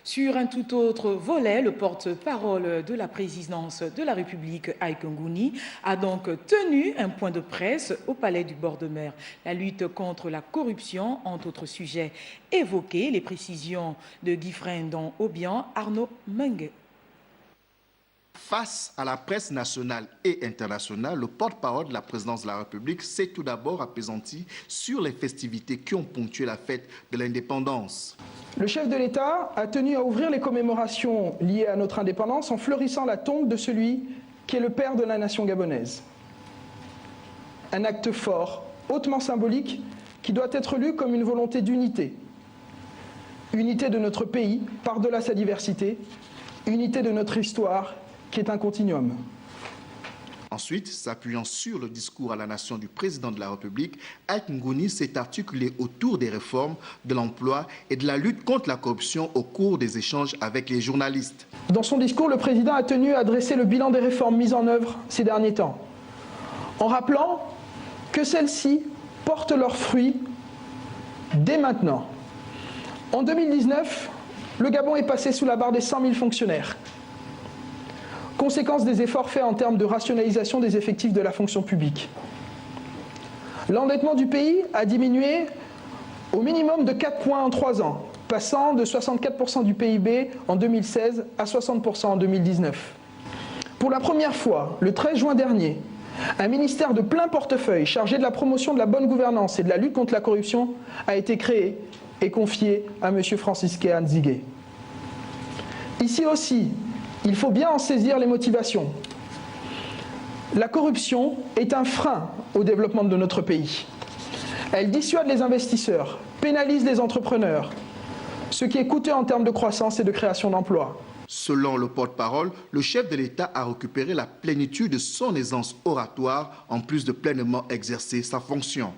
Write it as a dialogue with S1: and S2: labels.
S1: Sur un tout autre volet, le porte-parole de la présidence de la République, Ike Ngouni, a donc tenu un point de presse au Palais du bord de mer. La lutte contre la corruption, entre autres sujets évoqués, les précisions de Guifrin Don Obian, Arnaud Mengue.
S2: Face à la presse nationale et internationale, le porte-parole de la présidence de la République s'est tout d'abord appesanti sur les festivités qui ont ponctué la fête de l'indépendance.
S3: Le chef de l'État a tenu à ouvrir les commémorations liées à notre indépendance en fleurissant la tombe de celui qui est le père de la nation gabonaise. Un acte fort, hautement symbolique, qui doit être lu comme une volonté d'unité. Unité de notre pays, par-delà sa diversité, unité de notre histoire, qui est un continuum.
S2: Ensuite, s'appuyant sur le discours à la nation du président de la République, Ike Ngouni s'est articulé autour des réformes, de l'emploi et de la lutte contre la corruption au cours des échanges avec les journalistes.
S3: Dans son discours, le président a tenu à dresser le bilan des réformes mises en œuvre ces derniers temps, en rappelant que celles-ci portent leurs fruits dès maintenant. En 2019, le Gabon est passé sous la barre des 100 000 fonctionnaires. Conséquence des efforts faits en termes de rationalisation des effectifs de la fonction publique. L'endettement du pays a diminué au minimum de 4 points en 3 ans, passant de 64% du PIB en 2016 à 60% en 2019. Pour la première fois, le 13 juin dernier, un ministère de plein portefeuille chargé de la promotion de la bonne gouvernance et de la lutte contre la corruption a été créé et confié à M. Francisque Nzigué. Ici aussi, il faut bien en saisir les motivations. La corruption est un frein au développement de notre pays. Elle dissuade les investisseurs, pénalise les entrepreneurs, ce qui est coûteux en termes de croissance et de création d'emplois.
S2: Selon le porte-parole, le chef de l'État a récupéré la plénitude de son aisance oratoire en plus de pleinement exercer sa fonction.